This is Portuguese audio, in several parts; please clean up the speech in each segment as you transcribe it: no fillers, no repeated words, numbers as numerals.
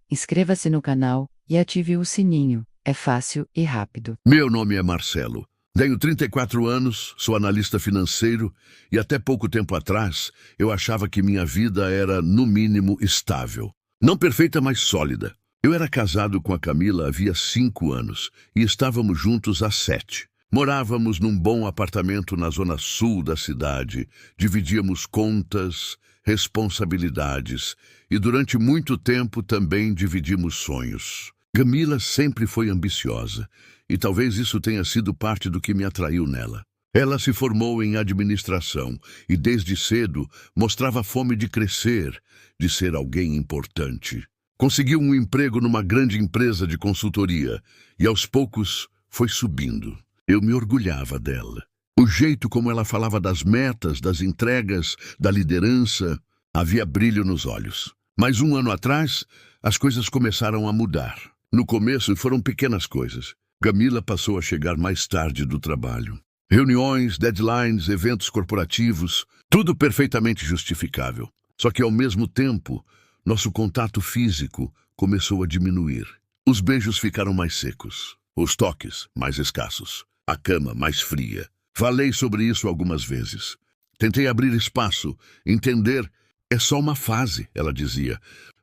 inscreva-se no canal e ative o sininho. É fácil e rápido. Meu nome é Marcelo. Tenho 34 anos, sou analista financeiro e até pouco tempo atrás eu achava que minha vida era, no mínimo, estável. Não perfeita, mas sólida. Eu era casado com a Camila havia 5 anos e estávamos juntos há 7. Morávamos num bom apartamento na zona sul da cidade, dividíamos contas, responsabilidades e durante muito tempo também dividimos sonhos. Camila sempre foi ambiciosa e talvez isso tenha sido parte do que me atraiu nela. Ela se formou em administração e desde cedo mostrava fome de crescer, de ser alguém importante. Conseguiu um emprego numa grande empresa de consultoria e aos poucos foi subindo. Eu me orgulhava dela. O jeito como ela falava das metas, das entregas, da liderança, havia brilho nos olhos. Mas 1 ano atrás, as coisas começaram a mudar. No começo foram pequenas coisas. Camila passou a chegar mais tarde do trabalho. Reuniões, deadlines, eventos corporativos, tudo perfeitamente justificável. Só que ao mesmo tempo, nosso contato físico começou a diminuir. Os beijos ficaram mais secos, os toques mais escassos, a cama mais fria. Falei sobre isso algumas vezes. Tentei abrir espaço, entender. É só uma fase, ela dizia.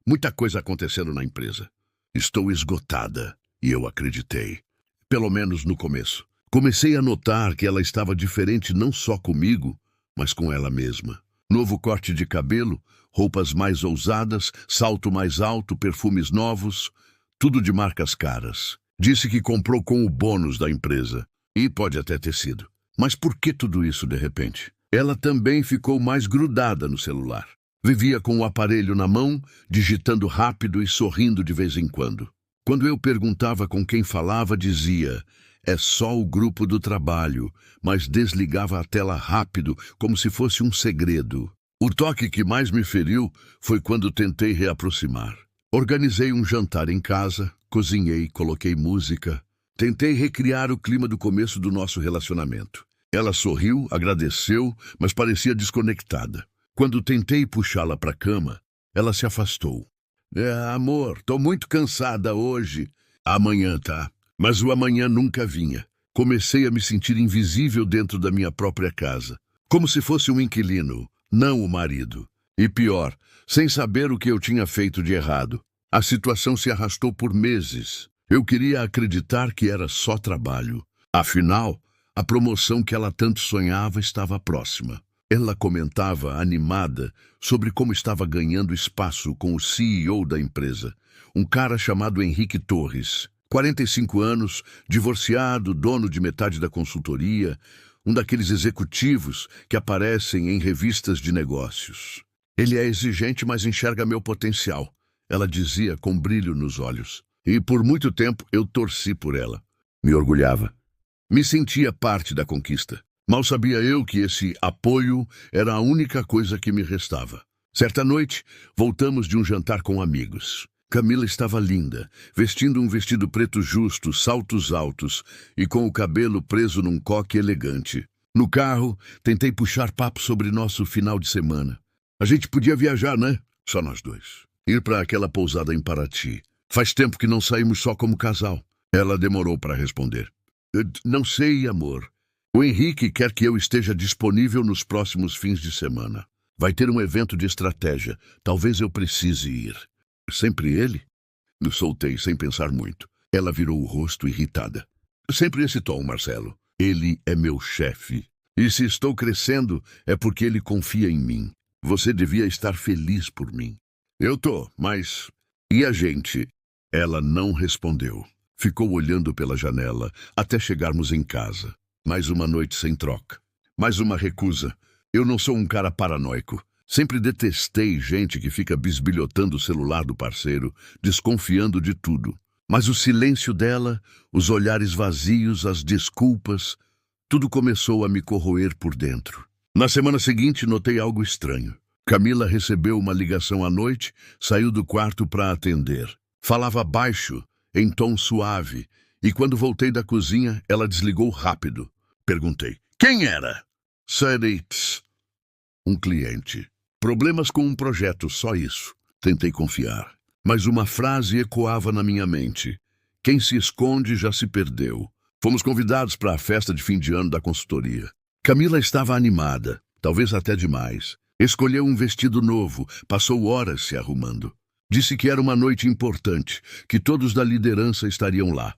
Muita coisa acontecendo na empresa. Estou esgotada, e eu acreditei. Pelo menos no começo. Comecei a notar que ela estava diferente não só comigo, mas com ela mesma. Novo corte de cabelo, roupas mais ousadas, salto mais alto, perfumes novos, tudo de marcas caras. Disse que comprou com o bônus da empresa. E pode até ter sido. Mas por que tudo isso de repente? Ela também ficou mais grudada no celular. Vivia com o aparelho na mão, digitando rápido e sorrindo de vez em quando. Quando eu perguntava com quem falava, dizia: é só o grupo do trabalho, mas desligava a tela rápido, como se fosse um segredo. O toque que mais me feriu foi quando tentei reaproximar. Organizei um jantar em casa, cozinhei, coloquei música. Tentei recriar o clima do começo do nosso relacionamento. Ela sorriu, agradeceu, mas parecia desconectada. Quando tentei puxá-la para a cama, ela se afastou. Amor, tô muito cansada hoje. Amanhã, tá? Mas o amanhã nunca vinha. Comecei a me sentir invisível dentro da minha própria casa. Como se fosse um inquilino, não o marido. E pior, sem saber o que eu tinha feito de errado. A situação se arrastou por meses. Eu queria acreditar que era só trabalho. Afinal, a promoção que ela tanto sonhava estava próxima. Ela comentava, animada, sobre como estava ganhando espaço com o CEO da empresa, um cara chamado Henrique Torres, 45 anos, divorciado, dono de metade da consultoria, um daqueles executivos que aparecem em revistas de negócios. Ele é exigente, mas enxerga meu potencial, ela dizia com brilho nos olhos. E por muito tempo eu torci por ela. Me orgulhava. Me sentia parte da conquista. Mal sabia eu que esse apoio era a única coisa que me restava. Certa noite, voltamos de um jantar com amigos. Camila estava linda, vestindo um vestido preto justo, saltos altos e com o cabelo preso num coque elegante. No carro, tentei puxar papo sobre nosso final de semana. A gente podia viajar, né? Só nós dois. Ir para aquela pousada em Paraty. Faz tempo que não saímos só como casal. Ela demorou para responder. Não sei, amor. O Henrique quer que eu esteja disponível nos próximos fins de semana. Vai ter um evento de estratégia. Talvez eu precise ir. Sempre ele? Eu soltei sem pensar muito. Ela virou o rosto irritada. Sempre esse tom, Marcelo. Ele é meu chefe. E se estou crescendo, é porque ele confia em mim. Você devia estar feliz por mim. Eu tô, mas... E a gente? Ela não respondeu. Ficou olhando pela janela até chegarmos em casa. Mais uma noite sem troca. Mais uma recusa. Eu não sou um cara paranoico. Sempre detestei gente que fica bisbilhotando o celular do parceiro, desconfiando de tudo. Mas o silêncio dela, os olhares vazios, as desculpas, tudo começou a me corroer por dentro. Na semana seguinte, notei algo estranho. Camila recebeu uma ligação à noite, saiu do quarto para atender. Falava baixo, em tom suave, e quando voltei da cozinha, ela desligou rápido. Perguntei, quem era? Seritz. Um cliente. Problemas com um projeto, só isso. Tentei confiar. mas uma frase ecoava na minha mente. Quem se esconde já se perdeu. Fomos convidados para a festa de fim de ano da consultoria. Camila estava animada, talvez até demais. Escolheu um vestido novo, passou horas se arrumando. Disse que era uma noite importante, que todos da liderança estariam lá.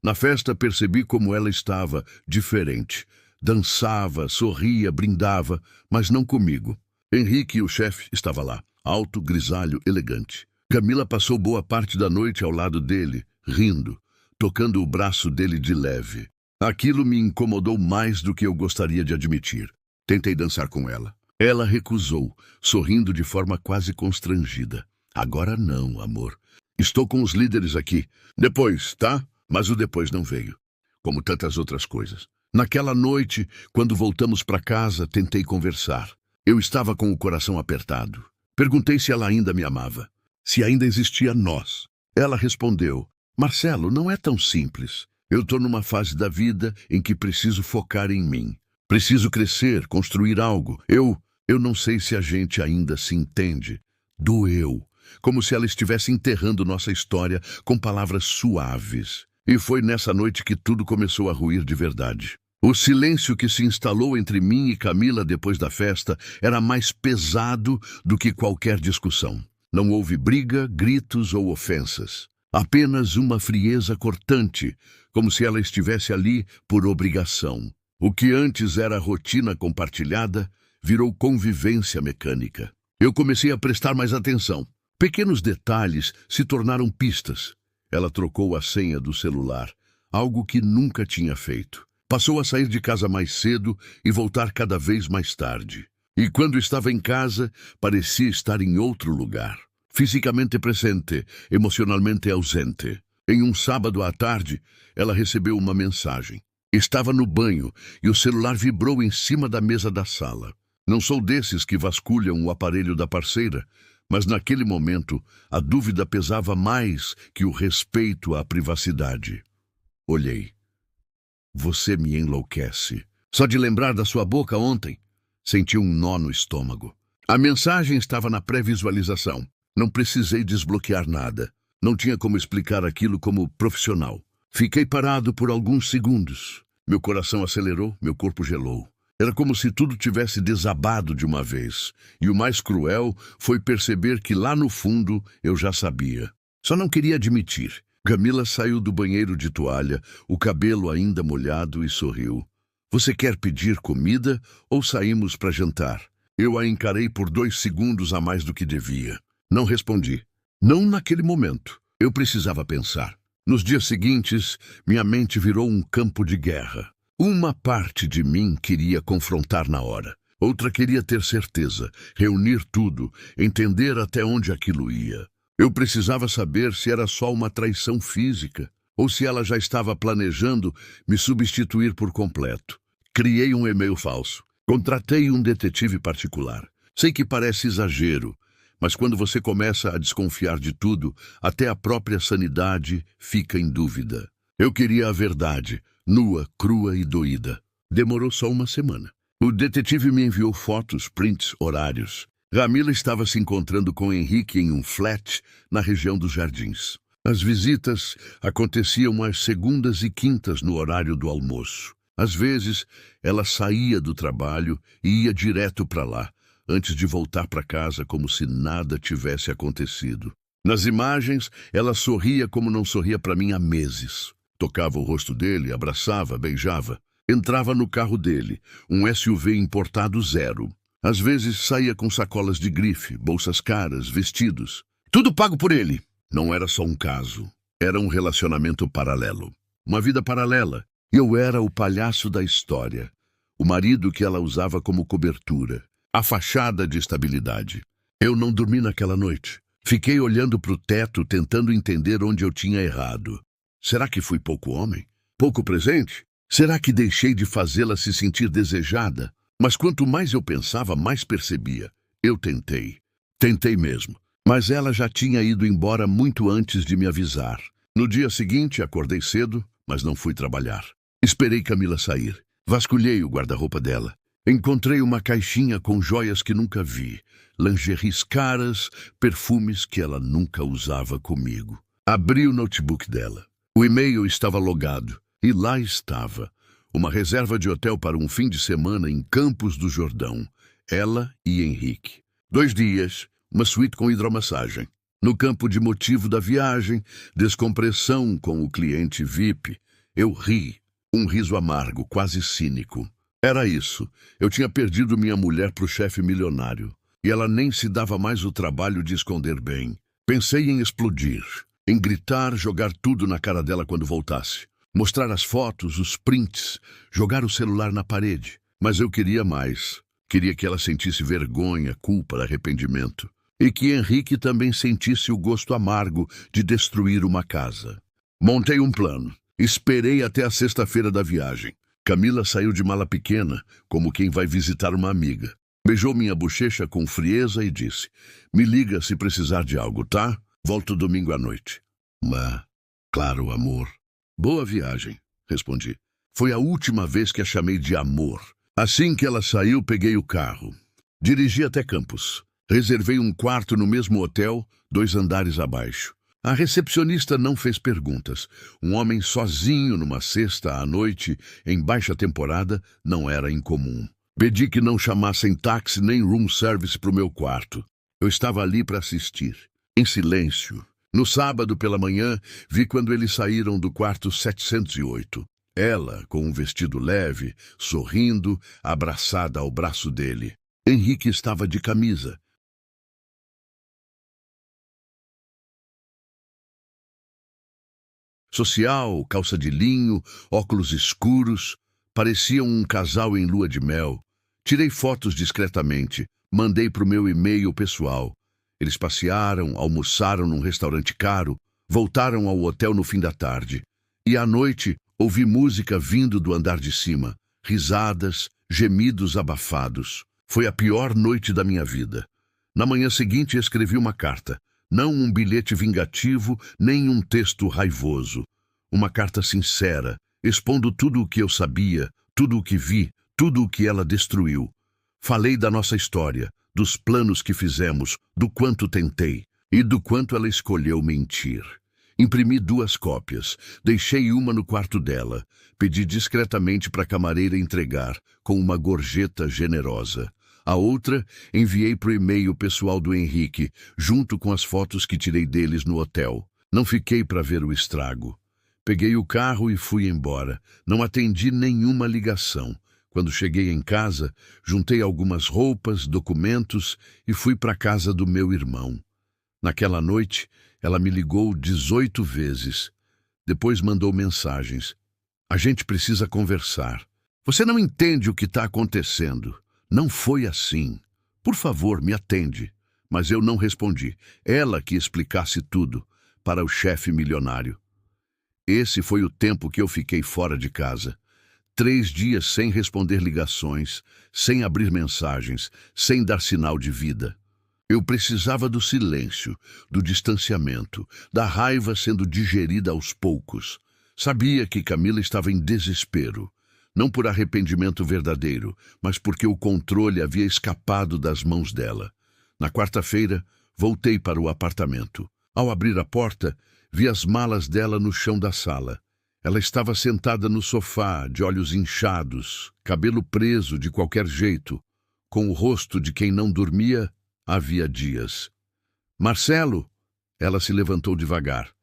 Na festa percebi como ela estava diferente. Dançava, sorria, brindava, mas não comigo. Henrique, o chefe, estava lá, alto, grisalho, elegante. Camila passou boa parte da noite ao lado dele, rindo, tocando o braço dele de leve. Aquilo me incomodou mais do que eu gostaria de admitir. Tentei dançar com ela. Ela recusou, sorrindo de forma quase constrangida. Agora não, amor. Estou com os líderes aqui. Depois, tá? Mas o depois não veio. Como tantas outras coisas. Naquela noite, quando voltamos para casa, tentei conversar. Eu estava com o coração apertado. Perguntei se ela ainda me amava. Se ainda existia nós. Ela respondeu: Marcelo, não é tão simples. Eu estou numa fase da vida em que preciso focar em mim. Preciso crescer, construir algo. Eu não sei se a gente ainda se entende. Doeu. Como se ela estivesse enterrando nossa história com palavras suaves. E foi nessa noite que tudo começou a ruir de verdade. O silêncio que se instalou entre mim e Camila depois da festa era mais pesado do que qualquer discussão. Não houve briga, gritos ou ofensas. Apenas uma frieza cortante, como se ela estivesse ali por obrigação. O que antes era rotina compartilhada, virou convivência mecânica. Eu comecei a prestar mais atenção. Pequenos detalhes se tornaram pistas. Ela trocou a senha do celular, algo que nunca tinha feito. Passou a sair de casa mais cedo e voltar cada vez mais tarde. E quando estava em casa, parecia estar em outro lugar. Fisicamente presente, emocionalmente ausente. Em um sábado à tarde, ela recebeu uma mensagem. Estava no banho e o celular vibrou em cima da mesa da sala. Não sou desses que vasculham o aparelho da parceira, mas naquele momento a dúvida pesava mais que o respeito à privacidade. Olhei. Você me enlouquece. Só de lembrar da sua boca ontem, senti um nó no estômago. A mensagem estava na pré-visualização. Não precisei desbloquear nada. Não tinha como explicar aquilo como profissional. Fiquei parado por alguns segundos. Meu coração acelerou, meu corpo gelou. Era como se tudo tivesse desabado de uma vez. E o mais cruel foi perceber que lá no fundo eu já sabia. Só não queria admitir. Camila saiu do banheiro de toalha, o cabelo ainda molhado, e sorriu. Você quer pedir comida ou saímos para jantar? Eu a encarei por 2 segundos a mais do que devia. Não respondi. Não naquele momento. Eu precisava pensar. Nos dias seguintes, minha mente virou um campo de guerra. Uma parte de mim queria confrontar na hora. Outra queria ter certeza, reunir tudo, entender até onde aquilo ia. Eu precisava saber se era só uma traição física ou se ela já estava planejando me substituir por completo. Criei um e-mail falso. Contratei um detetive particular. Sei que parece exagero, mas quando você começa a desconfiar de tudo, até a própria sanidade fica em dúvida. Eu queria a verdade, nua, crua e doída. Demorou só uma semana. O detetive me enviou fotos, prints, horários. Camila estava se encontrando com Henrique em um flat na região dos Jardins. As visitas aconteciam às segundas e quintas no horário do almoço. Às vezes, ela saía do trabalho e ia direto para lá, antes de voltar para casa como se nada tivesse acontecido. Nas imagens, ela sorria como não sorria para mim há meses. Tocava o rosto dele, abraçava, beijava. Entrava no carro dele, um SUV importado zero. Às vezes saía com sacolas de grife, bolsas caras, vestidos. Tudo pago por ele. Não era só um caso. Era um relacionamento paralelo. Uma vida paralela. Eu era o palhaço da história. O marido que ela usava como cobertura. A fachada de estabilidade. Eu não dormi naquela noite. Fiquei olhando para o teto, tentando entender onde eu tinha errado. Será que fui pouco homem? Pouco presente? Será que deixei de fazê-la se sentir desejada? Mas quanto mais eu pensava, mais percebia. Eu tentei. Tentei mesmo. Mas ela já tinha ido embora muito antes de me avisar. No dia seguinte, acordei cedo, mas não fui trabalhar. Esperei Camila sair. Vasculhei o guarda-roupa dela. Encontrei uma caixinha com joias que nunca vi, lingeries caras, perfumes que ela nunca usava comigo. Abri o notebook dela. O e-mail estava logado, e lá estava. Uma reserva de hotel para um fim de semana em Campos do Jordão. Ela e Henrique. 2 dias, uma suíte com hidromassagem. No campo de motivo da viagem, descompressão com o cliente VIP. Eu ri, um riso amargo, quase cínico. Era isso. Eu tinha perdido minha mulher para o chefe milionário. E ela nem se dava mais o trabalho de esconder bem. Pensei em explodir, em gritar, jogar tudo na cara dela quando voltasse. Mostrar as fotos, os prints, jogar o celular na parede. Mas eu queria mais. Queria que ela sentisse vergonha, culpa, arrependimento. E que Henrique também sentisse o gosto amargo de destruir uma casa. Montei um plano. Esperei até a sexta-feira da viagem. Camila saiu de mala pequena, como quem vai visitar uma amiga. Beijou minha bochecha com frieza e disse: "Me liga se precisar de algo, tá? Volto domingo à noite." Claro, amor." "Boa viagem", respondi. Foi a última vez que a chamei de amor. Assim que ela saiu, peguei o carro. Dirigi até Campos. Reservei um quarto no mesmo hotel, 2 andares abaixo. A recepcionista não fez perguntas. Um homem sozinho numa sexta à noite, em baixa temporada, não era incomum. Pedi que não chamassem táxi nem room service para o meu quarto. Eu estava ali para assistir, em silêncio. No sábado pela manhã, vi quando eles saíram do quarto 708. Ela, com um vestido leve, sorrindo, abraçada ao braço dele. Henrique estava de camisa. Social, calça de linho, óculos escuros, pareciam um casal em lua de mel. Tirei fotos discretamente, mandei para o meu e-mail pessoal. Eles passearam, almoçaram num restaurante caro, voltaram ao hotel no fim da tarde. E à noite, ouvi música vindo do andar de cima, risadas, gemidos abafados. Foi a pior noite da minha vida. Na manhã seguinte, escrevi uma carta. Não um bilhete vingativo, nem um texto raivoso. Uma carta sincera, expondo tudo o que eu sabia, tudo o que vi, tudo o que ela destruiu. Falei da nossa história, dos planos que fizemos, do quanto tentei e do quanto ela escolheu mentir. Imprimi 2 cópias, deixei uma no quarto dela, pedi discretamente para a camareira entregar, com uma gorjeta generosa. A outra enviei para o e-mail pessoal do Henrique, junto com as fotos que tirei deles no hotel. Não fiquei para ver o estrago. Peguei o carro e fui embora. Não atendi nenhuma ligação. Quando cheguei em casa, juntei algumas roupas, documentos e fui para a casa do meu irmão. Naquela noite, ela me ligou 18 vezes. Depois mandou mensagens. "A gente precisa conversar. Você não entende o que está acontecendo. Não foi assim. Por favor, me atende." Mas eu não respondi. Ela que explicasse tudo para o chefe milionário. Esse foi o tempo que eu fiquei fora de casa. 3 dias sem responder ligações, sem abrir mensagens, sem dar sinal de vida. Eu precisava do silêncio, do distanciamento, da raiva sendo digerida aos poucos. Sabia que Camila estava em desespero. Não por arrependimento verdadeiro, mas porque o controle havia escapado das mãos dela. Na quarta-feira, voltei para o apartamento. Ao abrir a porta, vi as malas dela no chão da sala. Ela estava sentada no sofá, de olhos inchados, cabelo preso de qualquer jeito, com o rosto de quem não dormia havia dias. "Marcelo!" Ela se levantou devagar.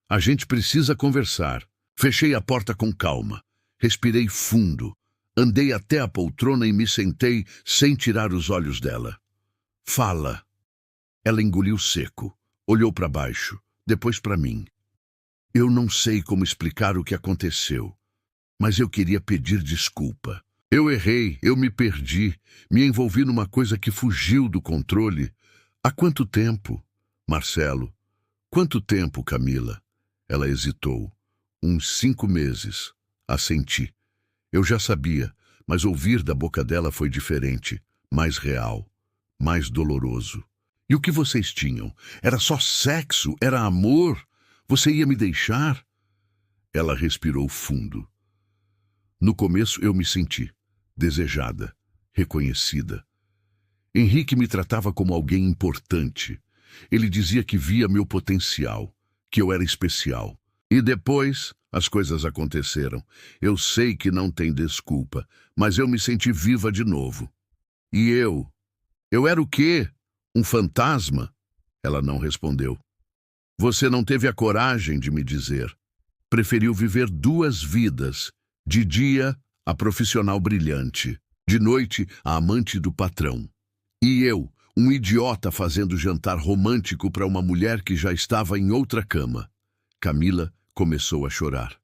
"A gente precisa conversar." Fechei a porta com calma. Respirei fundo. Andei até a poltrona e me sentei sem tirar os olhos dela. "Fala." Ela engoliu seco. Olhou para baixo, depois para mim. Eu não sei como explicar o que aconteceu, mas eu queria pedir desculpa. Eu errei, eu me perdi, me envolvi numa coisa que fugiu do controle. Há quanto tempo, Marcelo? Quanto tempo, Camila? Ela hesitou. Uns 5 meses. Assenti. Eu já sabia, mas ouvir da boca dela foi diferente, mais real, mais doloroso. E o que vocês tinham? Era só sexo? Era amor? Você ia me deixar? Ela respirou fundo. No começo eu me senti desejada. reconhecida. Henrique me tratava como alguém importante. Ele dizia que via meu potencial, que eu era especial. E depois, as coisas aconteceram. Eu sei que não tem desculpa, mas eu me senti viva de novo. E eu? Eu era o quê? Um fantasma? Ela não respondeu. Você não teve a coragem de me dizer. Preferiu viver duas vidas. De dia, a profissional brilhante. De noite, a amante do patrão. E eu, um idiota fazendo jantar romântico para uma mulher que já estava em outra cama. Camila começou a chorar.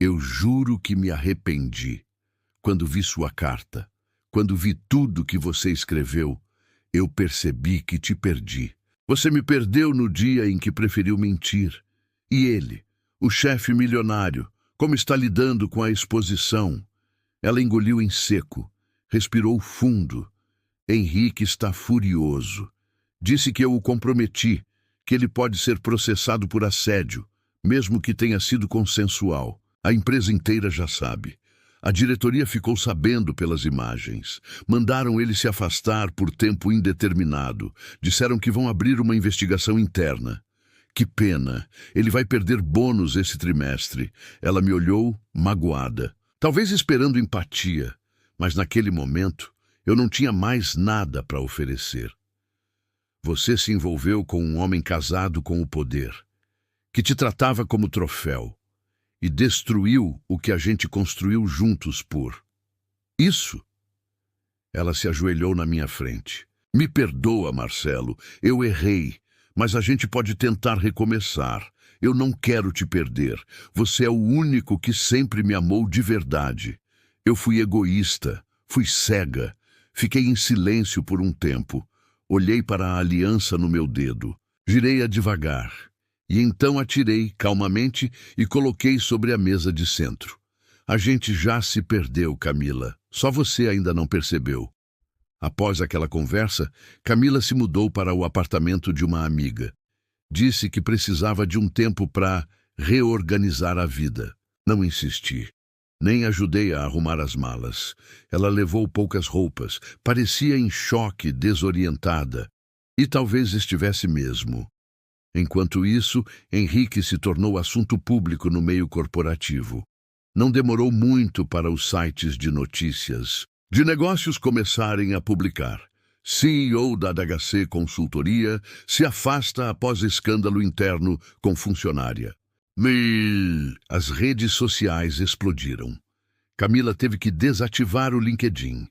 Eu juro que me arrependi. Quando vi sua carta, quando vi tudo que você escreveu, eu percebi que te perdi. Você me perdeu no dia em que preferiu mentir. E ele, o chefe milionário, como está lidando com a exposição? Ela engoliu em seco, respirou fundo. Henrique está furioso. Disse que eu o comprometi, que ele pode ser processado por assédio, mesmo que tenha sido consensual. A empresa inteira já sabe. A diretoria ficou sabendo pelas imagens. Mandaram ele se afastar por tempo indeterminado. Disseram que vão abrir uma investigação interna. Que pena. Ele vai perder bônus esse trimestre. Ela me olhou, magoada. Talvez esperando empatia. Mas naquele momento, eu não tinha mais nada para oferecer. Você se envolveu com um homem casado com o poder, que te tratava como troféu, e destruiu o que a gente construiu juntos por isso. Ela se ajoelhou na minha frente. Me perdoa, Marcelo, eu errei, mas a gente pode tentar recomeçar. Eu não quero te perder. Você é o único que sempre me amou de verdade. Eu fui egoísta, fui cega. Fiquei em silêncio por um tempo. Olhei para a aliança no meu dedo. Girei-a devagar. E então atirei calmamente e coloquei sobre a mesa de centro. A gente já se perdeu, Camila. Só você ainda não percebeu. Após aquela conversa, Camila se mudou para o apartamento de uma amiga. Disse que precisava de um tempo para reorganizar a vida. Não insisti. Nem ajudei a arrumar as malas. Ela levou poucas roupas, parecia em choque, desorientada. E talvez estivesse mesmo. Enquanto isso, Henrique se tornou assunto público no meio corporativo. Não demorou muito para os sites de notícias de negócios começarem a publicar. CEO da HC Consultoria se afasta após escândalo interno com funcionária. As redes sociais explodiram. Camila teve que desativar o LinkedIn.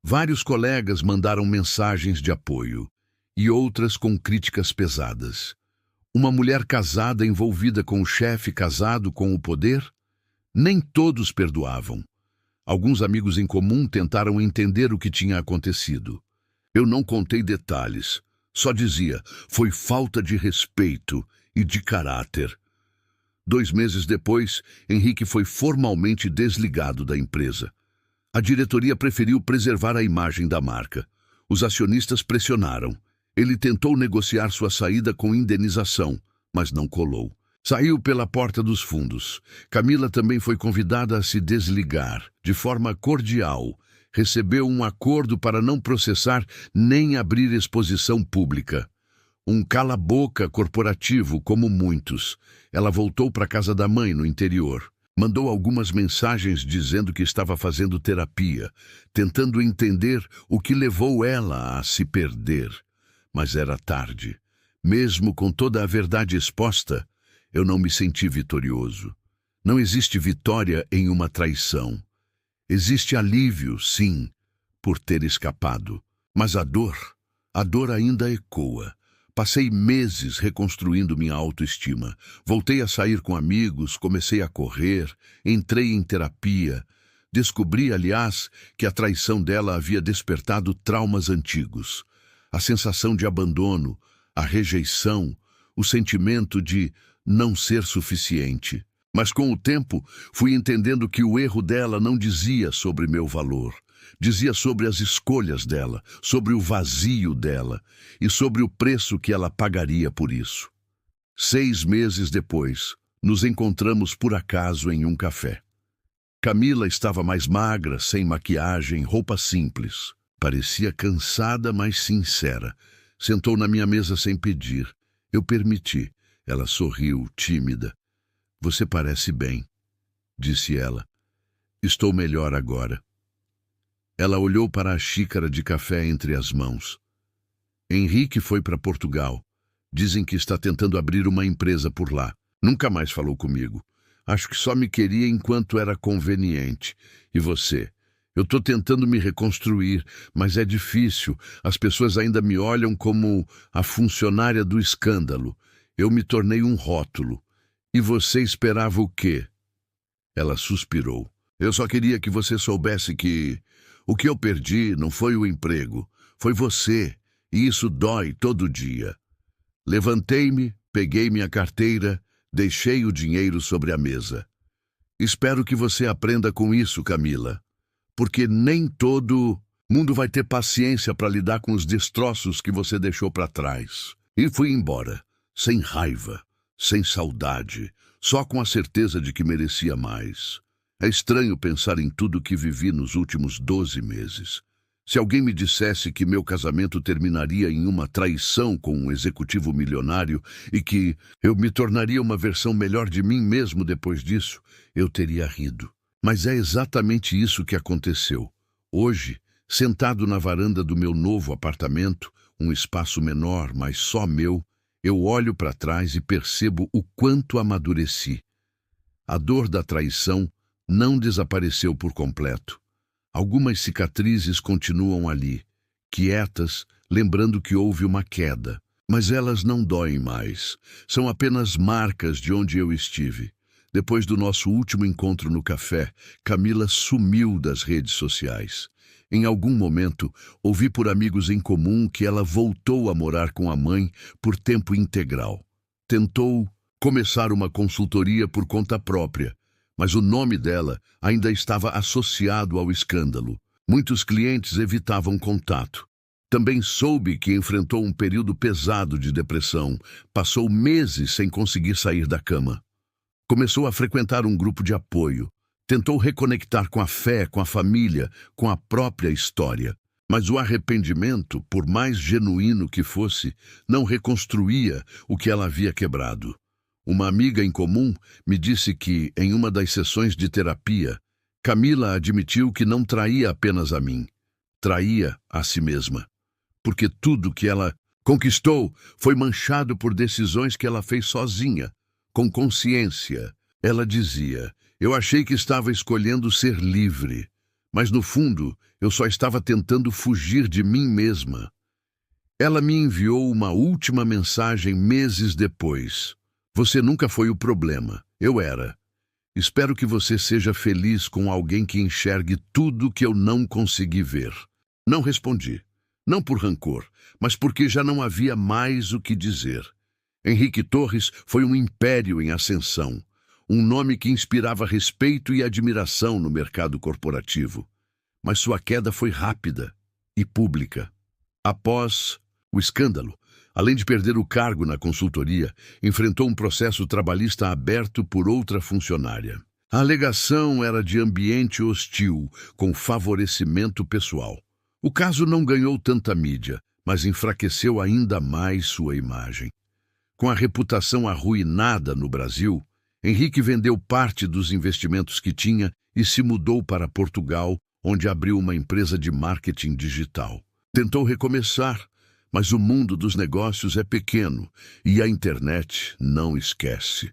Vários colegas mandaram mensagens de apoio, e outras com críticas pesadas. Uma mulher casada envolvida com o chefe casado com o poder? Nem todos perdoavam. Alguns amigos em comum tentaram entender o que tinha acontecido. Eu não contei detalhes, só dizia, foi falta de respeito e de caráter. 2 meses depois, Henrique foi formalmente desligado da empresa. A diretoria preferiu preservar a imagem da marca. Os acionistas pressionaram. Ele tentou negociar sua saída com indenização, mas não colou. Saiu pela porta dos fundos. Camila também foi convidada a se desligar, de forma cordial. Recebeu um acordo para não processar nem abrir exposição pública. Um cala-boca corporativo, como muitos. Ela voltou para a casa da mãe, no interior. Mandou algumas mensagens dizendo que estava fazendo terapia, tentando entender o que levou ela a se perder. Mas era tarde. Mesmo com toda a verdade exposta, eu não me senti vitorioso. Não existe vitória em uma traição. Existe alívio, sim, por ter escapado. Mas a dor ainda ecoa. Passei meses reconstruindo minha autoestima. Voltei a sair com amigos, comecei a correr, entrei em terapia. Descobri, aliás, que a traição dela havia despertado traumas antigos. A sensação de abandono, a rejeição, o sentimento de não ser suficiente. Mas com o tempo, fui entendendo que o erro dela não dizia sobre meu valor. Dizia sobre as escolhas dela, sobre o vazio dela e sobre o preço que ela pagaria por isso. 6 meses depois, nos encontramos por acaso em um café. Camila estava mais magra, sem maquiagem, roupa simples. Parecia cansada, mas sincera. Sentou na minha mesa sem pedir. Eu permiti. Ela sorriu, tímida. Você parece bem, disse ela. Estou melhor agora. Ela olhou para a xícara de café entre as mãos. Henrique foi para Portugal. Dizem que está tentando abrir uma empresa por lá. Nunca mais falou comigo. Acho que só me queria enquanto era conveniente. E você? Eu estou tentando me reconstruir, mas é difícil. As pessoas ainda me olham como a funcionária do escândalo. Eu me tornei um rótulo. E você esperava o quê? Ela suspirou. Eu só queria que você soubesse que o que eu perdi não foi o emprego, foi você. E isso dói todo dia. Levantei-me, peguei minha carteira, deixei o dinheiro sobre a mesa. Espero que você aprenda com isso, Camila. Porque nem todo mundo vai ter paciência para lidar com os destroços que você deixou para trás. E fui embora, sem raiva, sem saudade, só com a certeza de que merecia mais. É estranho pensar em tudo que vivi nos últimos 12 meses. Se alguém me dissesse que meu casamento terminaria em uma traição com um executivo milionário e que eu me tornaria uma versão melhor de mim mesmo depois disso, eu teria rido. Mas é exatamente isso que aconteceu. Hoje, sentado na varanda do meu novo apartamento, um espaço menor, mas só meu, eu olho para trás e percebo o quanto amadureci. A dor da traição não desapareceu por completo. Algumas cicatrizes continuam ali, quietas, lembrando que houve uma queda. Mas elas não doem mais. São apenas marcas de onde eu estive. Depois do nosso último encontro no café, Camila sumiu das redes sociais. Em algum momento, ouvi por amigos em comum que ela voltou a morar com a mãe por tempo integral. Tentou começar uma consultoria por conta própria, mas o nome dela ainda estava associado ao escândalo. Muitos clientes evitavam contato. Também soube que enfrentou um período pesado de depressão. Passou meses sem conseguir sair da cama. Começou a frequentar um grupo de apoio. Tentou reconectar com a fé, com a família, com a própria história. Mas o arrependimento, por mais genuíno que fosse, não reconstruía o que ela havia quebrado. Uma amiga em comum me disse que, em uma das sessões de terapia, Camila admitiu que não traía apenas a mim, traía a si mesma. Porque tudo que ela conquistou foi manchado por decisões que ela fez sozinha, com consciência. Ela dizia, eu achei que estava escolhendo ser livre, mas no fundo eu só estava tentando fugir de mim mesma. Ela me enviou uma última mensagem meses depois. Você nunca foi o problema, eu era. Espero que você seja feliz com alguém que enxergue tudo que eu não consegui ver. Não respondi. Não por rancor, mas porque já não havia mais o que dizer. Henrique Torres foi um império em ascensão, um nome que inspirava respeito e admiração no mercado corporativo. Mas sua queda foi rápida e pública. Após o escândalo, além de perder o cargo na consultoria, enfrentou um processo trabalhista aberto por outra funcionária. A alegação era de ambiente hostil, com favorecimento pessoal. O caso não ganhou tanta mídia, mas enfraqueceu ainda mais sua imagem. Com a reputação arruinada no Brasil, Henrique vendeu parte dos investimentos que tinha e se mudou para Portugal, onde abriu uma empresa de marketing digital. Tentou recomeçar, mas o mundo dos negócios é pequeno e a internet não esquece.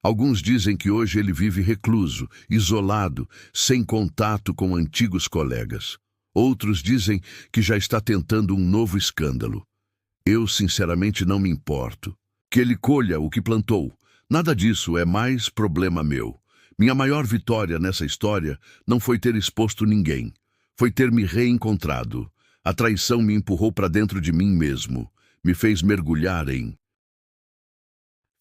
Alguns dizem que hoje ele vive recluso, isolado, sem contato com antigos colegas. Outros dizem que já está tentando um novo escândalo. Eu, sinceramente, não me importo. Que ele colha o que plantou. Nada disso é mais problema meu. Minha maior vitória nessa história não foi ter exposto ninguém. Foi ter me reencontrado. A traição me empurrou para dentro de mim mesmo. Me fez mergulhar em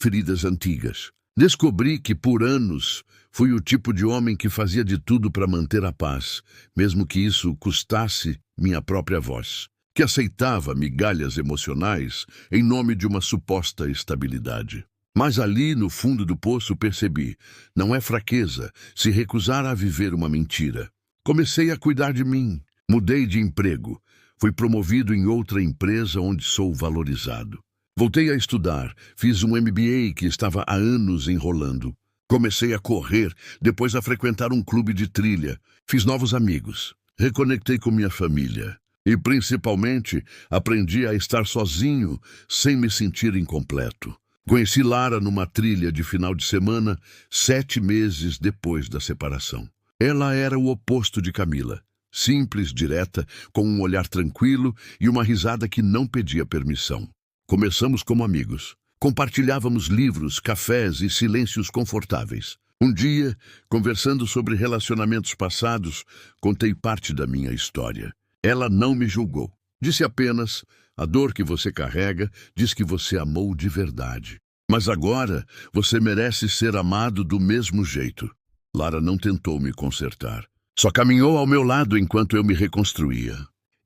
feridas antigas. Descobri que, por anos, fui o tipo de homem que fazia de tudo para manter a paz, mesmo que isso custasse minha própria voz. Que aceitava migalhas emocionais em nome de uma suposta estabilidade. Mas ali, no fundo do poço, percebi, não é fraqueza se recusar a viver uma mentira. Comecei a cuidar de mim. Mudei de emprego. Fui promovido em outra empresa onde sou valorizado. Voltei a estudar. Fiz um MBA que estava há anos enrolando. Comecei a correr, depois a frequentar um clube de trilha. Fiz novos amigos. Reconectei com minha família. E, principalmente, aprendi a estar sozinho, sem me sentir incompleto. Conheci Lara numa trilha de final de semana, 7 meses depois da separação. Ela era o oposto de Camila. Simples, direta, com um olhar tranquilo e uma risada que não pedia permissão. Começamos como amigos. Compartilhávamos livros, cafés e silêncios confortáveis. Um dia, conversando sobre relacionamentos passados, contei parte da minha história. Ela não me julgou. Disse apenas: a dor que você carrega diz que você amou de verdade. Mas agora você merece ser amado do mesmo jeito. Lara não tentou me consertar. Só caminhou ao meu lado enquanto eu me reconstruía.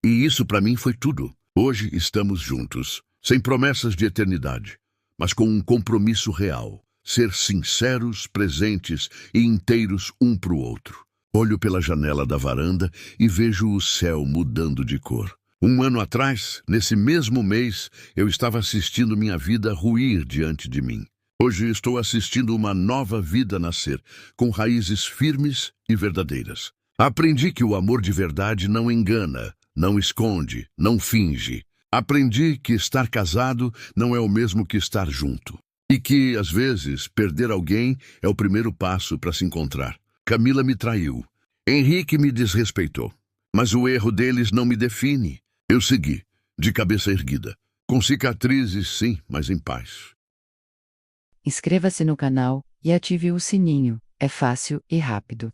E isso para mim foi tudo. Hoje estamos juntos, sem promessas de eternidade, mas com um compromisso real. Ser sinceros, presentes e inteiros um para o outro. Olho pela janela da varanda e vejo o céu mudando de cor. Um ano atrás, nesse mesmo mês, eu estava assistindo minha vida ruir diante de mim. Hoje estou assistindo uma nova vida nascer, com raízes firmes e verdadeiras. Aprendi que o amor de verdade não engana, não esconde, não finge. Aprendi que estar casado não é o mesmo que estar junto. E que, às vezes, perder alguém é o primeiro passo para se encontrar. Camila me traiu. Henrique me desrespeitou. Mas o erro deles não me define. Eu segui, de cabeça erguida. Com cicatrizes, sim, mas em paz. Inscreva-se no canal e ative o sininho. É fácil e rápido.